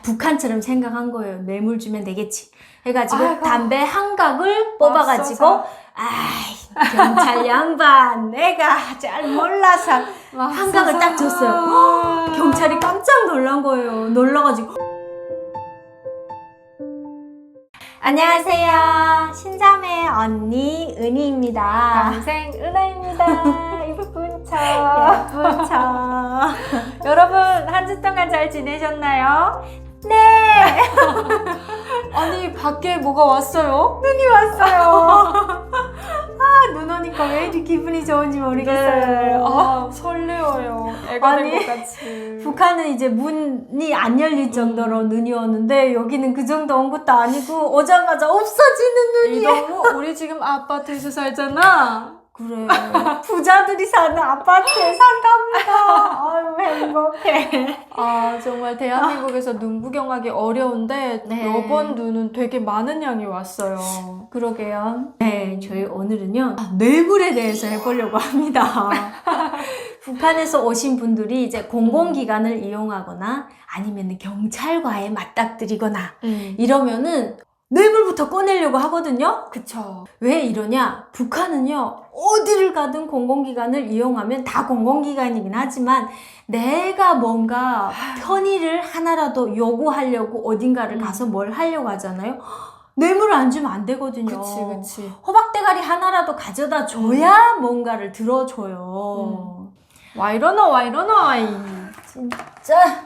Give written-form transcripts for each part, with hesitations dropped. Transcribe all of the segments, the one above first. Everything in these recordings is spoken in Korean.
북한처럼 생각한 거예요. 뇌물 주면 되겠지. 해가지고 아이고. 담배 한 각을 뽑아가지고 아이 경찰 양반 내가 잘 몰라서 한 각을 딱 줬어요. 경찰이 깜짝 놀란 거예요. 놀라가지고 안녕하세요. 신자매 언니 은희입니다. 동생 은하입니다. 이쁜 척. 예쁜 척. 여러분 한 주 동안 잘 지내셨나요? 네. 아니 밖에 뭐가 왔어요? 눈이 왔어요. 아, 눈 오니까 왜 이렇게 기분이 좋은지 모르겠어요. 아, 설레어요. 애가 아니, 된 것 같이. 북한은 이제 문이 안 열릴 정도로 눈이 오는데 여기는 그 정도 온 것도 아니고 오자마자 없어지는 눈이. 너무 우리 지금 아파트에서 살잖아. 그래. 부자들이 사는 아파트에 산답니다. 아유 행복해. 아 정말 대한민국에서 눈 구경하기 어려운데 네. 이번 눈은 되게 많은 양이 왔어요. 그러게요. 네, 저희 오늘은요 뇌물에 대해서 해보려고 합니다. 북한에서 오신 분들이 이제 공공기관을 이용하거나 아니면 경찰과에 맞닥뜨리거나 이러면은 뇌물부터 꺼내려고 하거든요. 그쵸. 왜 이러냐? 북한은요 어디를 가든 공공기관을 이용하면 다 공공기관이긴 하지만 내가 뭔가 편의를 하나라도 요구하려고 어딘가를 가서 뭘 하려고 하잖아요. 뇌물을 안 주면 안 되거든요. 그치. 호박대가리 하나라도 가져다 줘야 뭔가를 들어줘요. 와 이러나 진짜.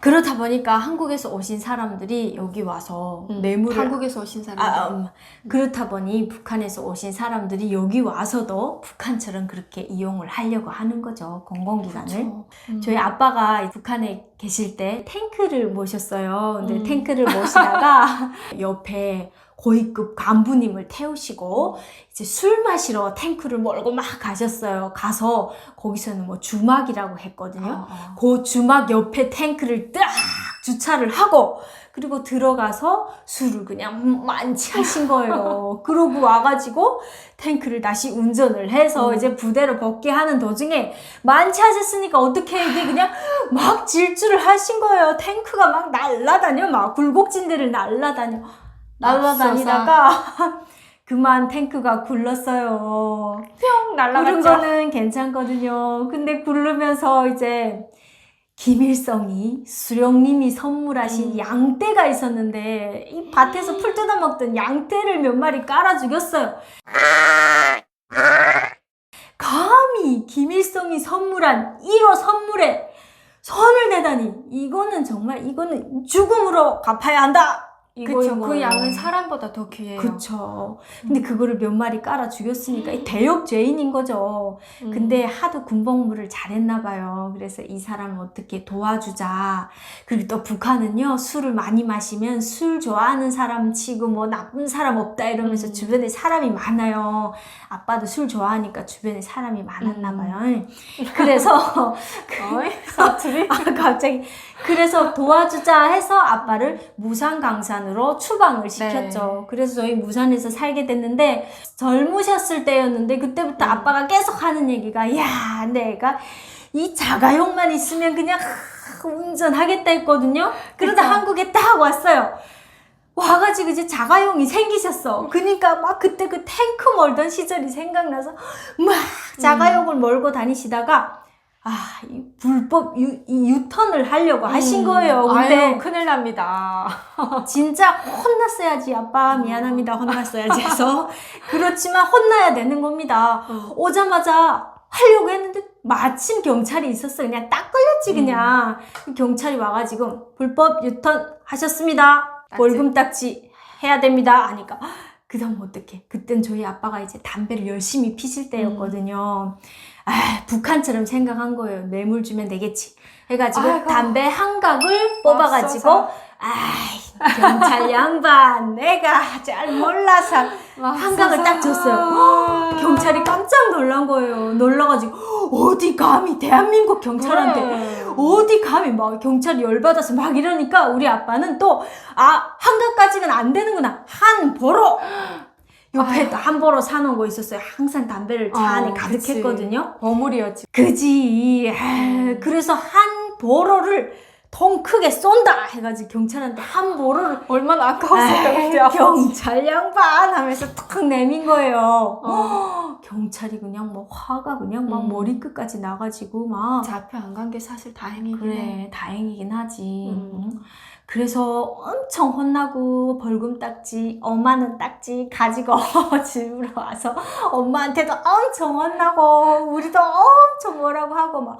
그렇다 보니까 한국에서 오신 사람들이 여기 와서 뇌물을 한국에서 오신 사람. 그렇다 보니 북한에서 오신 사람들이 여기 와서도 북한처럼 그렇게 이용을 하려고 하는 거죠. 공공기관을. 저희 아빠가 북한에 계실 때 탱크를 모셨어요. 근데 탱크를 모시다가 옆에 고위급 간부님을 태우시고 이제 술 마시러 탱크를 몰고 막 가셨어요. 가서 거기서는 뭐 주막이라고 했거든요. 그 주막 옆에 탱크를 딱 주차를 하고 그리고 들어가서 술을 그냥 만취하신 거예요. 그러고 와가지고 탱크를 다시 운전을 해서 이제 부대로 복귀하는 도중에 만취하셨으니까 어떻게 이게 그냥 막 질주를 하신 거예요. 탱크가 막 날라다녀. 막 굴곡진대를 날라다니다가 그만 탱크가 굴렀어요. 뿅 날라갔죠. 구른 거는 괜찮거든요. 근데 굴르면서 이제 김일성이 수령님이 선물하신 양떼가 있었는데 이 밭에서 풀 뜯어먹던 양떼를 몇 마리 깔아 죽였어요. 감히 김일성이 선물한 1호 선물에 손을 대다니 이거는 죽음으로 갚아야 한다. 그쵸. 그 양은 사람보다 더 귀해요. 그쵸. 근데 그거를 몇 마리 깔아 죽였으니까 이 대역죄인인 거죠. 근데 하도 군복무를 잘했나 봐요. 그래서 이 사람을 어떻게 도와주자. 그리고 또 북한은요 술을 많이 마시면 술 좋아하는 사람 치고 뭐 나쁜 사람 없다 이러면서 주변에 사람이 많아요. 아빠도 술 좋아하니까 주변에 사람이 많았나 봐요. 그래서 사투리? 갑자기 그래서 도와주자 해서 아빠를 무산강산으로 추방을 시켰죠. 그래서 저희 무산에서 살게 됐는데 젊으셨을 때였는데 그때부터 아빠가 계속 하는 얘기가 야 내가 이 자가용만 있으면 그냥 운전하겠다 했거든요. 그러다 한국에 딱 왔어요. 와가지고 이제 자가용이 생기셨어. 그니까 막 그때 그 탱크 몰던 시절이 생각나서 막 자가용을 몰고 다니시다가 이 불법 유턴을 하려고 하신 거예요. 근데 아유, 큰일 납니다. 진짜 혼났어야지. 아빠 미안합니다. 혼났어야지 해서 그렇지만 혼나야 되는 겁니다. 오자마자 하려고 했는데 마침 경찰이 있었어. 그냥 딱 걸렸지 그냥. 경찰이 와가지고 불법 유턴 하셨습니다. 월급 딱지 해야 됩니다. 하니까 그 다음 어떡해. 그땐 저희 아빠가 이제 담배를 열심히 피실 때였거든요. 북한처럼 생각한 거예요. 뇌물 주면 되겠지. 해가지고 담배 한 각을 뽑아가지고 경찰 양반 내가 잘 몰라서 한 각을 딱 줬어요. 경찰이 깜짝 놀란 거예요. 놀라가지고 어디 감히 대한민국 경찰한테 어디 감히 막 경찰이 열받아서 막 이러니까 우리 아빠는 또 한 각까지는 안 되는구나. 한 보로 옆에 한 보로 사놓은 거 있었어요. 항상 담배를 차 안에 가득했거든요. 버물이었지. 그지. 그래서 한 보로를 통 크게 쏜다 해가지고 경찰한테 한 보로를 얼마나 아까웠을까 그때 아버지. 경찰 양반 하면서 탁 내민 거예요. 어. 경찰이 그냥 뭐 화가 그냥 막 머리끝까지 나가지고 막 잡혀 안 간 게 사실 다행이긴 해. 그래 다행이긴 하지. 음. 그래서 엄청 혼나고 벌금 딱지 5만 원 딱지 가지고 집으로 와서 엄마한테도 엄청 혼나고 우리도 엄청 뭐라고 하고 막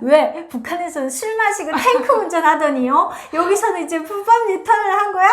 왜 북한에서는 술 마시고 탱크 운전하더니요 여기서는 이제 불법 유턴을 한 거야?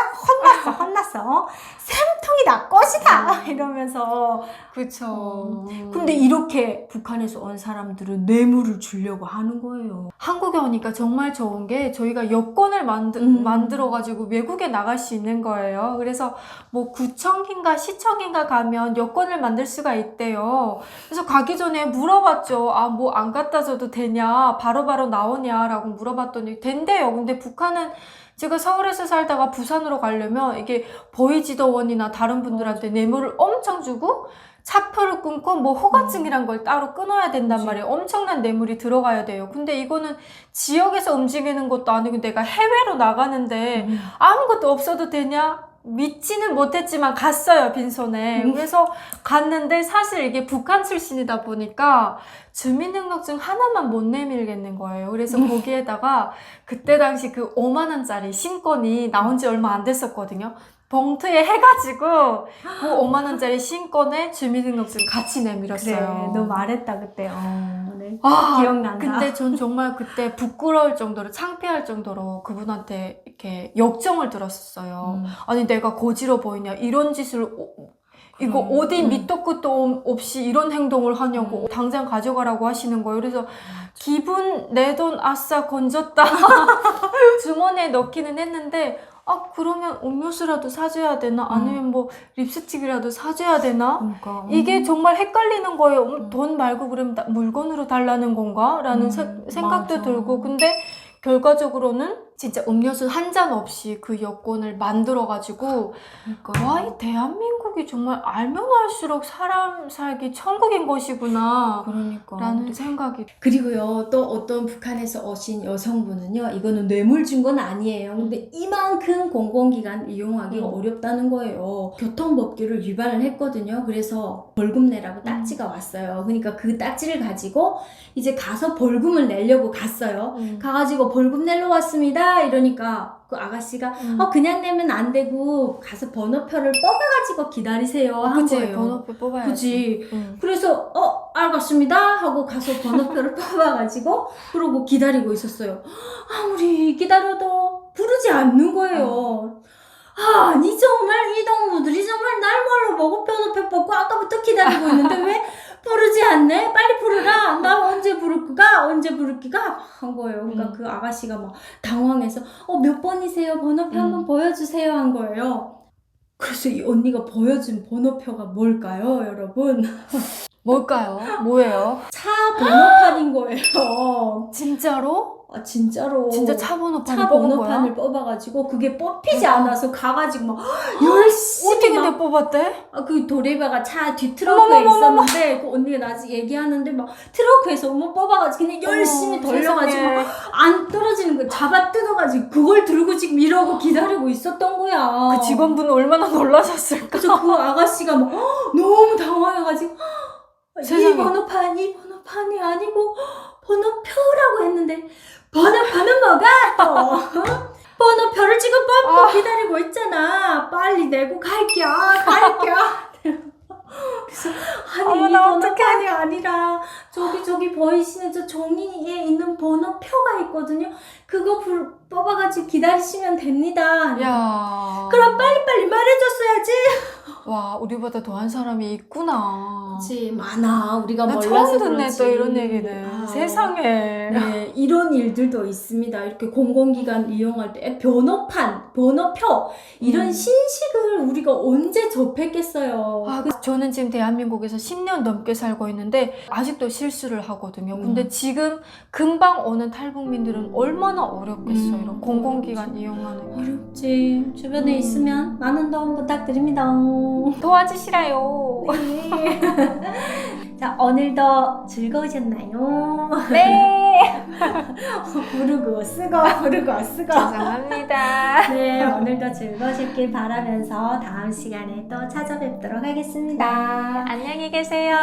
혼났어 샘통이다 꽃이다 이러면서 그쵸. 근데 이렇게 북한에서 온 사람들은 뇌물을 주려고 하는 거예요. 한국에 오니까 정말 좋은 게 저희가 여권을 만들어가지고 외국에 나갈 수 있는 거예요. 그래서 뭐 구청인가 시청인가 가면 여권을 만들 수가 있대요. 그래서 가기 전에 물어봤죠. 아, 뭐 안 갖다 줘도 되냐? 바로바로 나오냐라고 물어봤더니 된대요. 근데 북한은 제가 서울에서 살다가 부산으로 가려면 이게 보이지도원이나 다른 분들한테 뇌물을 엄청 주고 차표를 끊고 뭐 허가증이란 걸 따로 끊어야 된단 말이에요. 엄청난 뇌물이 들어가야 돼요. 근데 이거는 지역에서 움직이는 것도 아니고 내가 해외로 나가는데 아무것도 없어도 되냐? 믿지는 못했지만 갔어요, 빈손에. 그래서 갔는데 사실 이게 북한 출신이다 보니까 주민등록증 하나만 못 내밀겠는 거예요. 그래서 거기에다가 그때 당시 그 5만 원짜리 신권이 나온 지 얼마 안 됐었거든요. 봉투에 해가지고 그 5만 원짜리 신권에 주민등록증 같이 내밀었어요. 그래, 너 말했다 그때. 네. 아, 기억난다. 근데 전 정말 그때 부끄러울 정도로 창피할 정도로 그분한테 이렇게 역정을 들었어요. 아니 내가 거지로 보이냐 이런 짓을 이거 어디 밑도 끝도 없이 이런 행동을 하냐고 당장 가져가라고 하시는 거예요. 그래서 기분 내 돈 아싸 건졌다 주머니에 넣기는 했는데 아 그러면 음료수라도 사줘야 되나 아니면 뭐 립스틱이라도 사줘야 되나 그러니까. 이게 정말 헷갈리는 거예요. 돈 말고 그러면 물건으로 달라는 건가? 라는 생각도 맞아. 들고 근데 결과적으로는 진짜 음료수 한 잔 없이 그 여권을 만들어가지고 그러니까. 와, 이 대한민국이 정말 알면 알수록 사람 살기 천국인 것이구나 그러니까. 라는 생각이 그리고요, 또 어떤 북한에서 오신 여성분은요, 이거는 뇌물 준 건 아니에요. 근데 이만큼 공공기관 이용하기가 어렵다는 거예요. 교통법규를 위반을 했거든요. 그래서 벌금 내라고 딱지가 왔어요. 그러니까 그 딱지를 가지고 이제 가서 벌금을 내려고 갔어요. 가가지고 벌금 내러 왔습니다. 이러니까 그 아가씨가 그냥 내면 안 되고 가서 번호표를 뽑아가지고 기다리세요 한 그치, 거예요. 번호표 뽑아야지. 그치. 그래서 알겠습니다 하고 가서 번호표를 뽑아가지고 그러고 기다리고 있었어요. 아무리 기다려도 부르지 않는 거예요. 아니 정말 이 동무들이 정말 날 뭘로 보고 번호표 뽑고 아까부터 기다리고 있는데 왜 부르지 않네? 빨리 부르라. 나 언제 부를 끼가 한 거예요. 그러니까 그 아가씨가 막 당황해서 몇 번이세요? 번호표 한번 보여주세요 한 거예요. 그래서 이 언니가 보여준 번호표가 뭘까요, 여러분? 뭘까요? 뭐예요? 차 번호판인 거예요. 진짜로? 진짜로. 진짜 차 번호판을 차 뽑은 번호판을 거야? 뽑아가지고 그게 뽑히지 않아서 가가지고 막 열심히 어떻게 막 근데 뽑았대? 그 도레바가 차 뒤트렁크에 있었는데 그 언니가 나중에 얘기하는데 막 트렁크에서 뭐 뽑아가지고 그냥 열심히 돌려가지고 세상에. 안 떨어지는 거 잡아 뜯어가지고 그걸 들고 지금 이러고 기다리고 있었던 거야. 그 직원분 얼마나 놀라셨을까? 그래서 그 아가씨가 막 너무 당황해가지고 세상에. 이 번호판이 아니고 번호표라고 했는데 번호판은 뭐가 또 번호표를 지금 뽑고 기다리고 있잖아. 빨리 내고 갈게요. 그래서 아니 이 나 번호판이 아니라 저기 보이시는 저 종이에 있는 번호표가 있거든요. 그거 뽑아가지고 기다리시면 됩니다. 야. 그럼 빨리빨리 말해줬어야지. 와, 우리보다 더한 사람이 있구나. 그치, 많아. 우리가 나 몰라서 처음 듣네, 그렇지. 또 이런 얘기는. 세상에. 네, 이런 일들도 있습니다. 이렇게 공공기관 이용할 때 번호표 이런 신식을 우리가 언제 접했겠어요. 저는 지금 대한민국에서 10년 넘게 살고 있는데 아직도 실수를 하거든요. 근데 지금 금방 오는 탈북민들은 얼마나 어렵겠어요. 이런 공공기관 이용하는 게. 어렵지. 주변에 있으면 많은 도움 부탁드립니다. 도와주시라요. 네. 자, 오늘도 즐거우셨나요? 네. 부르고 쓰고 부르고 쓰고. 죄송합니다. 네, 오늘도 즐거우셨길 바라면서 다음 시간에 또 찾아뵙도록 하겠습니다. 안녕히 계세요.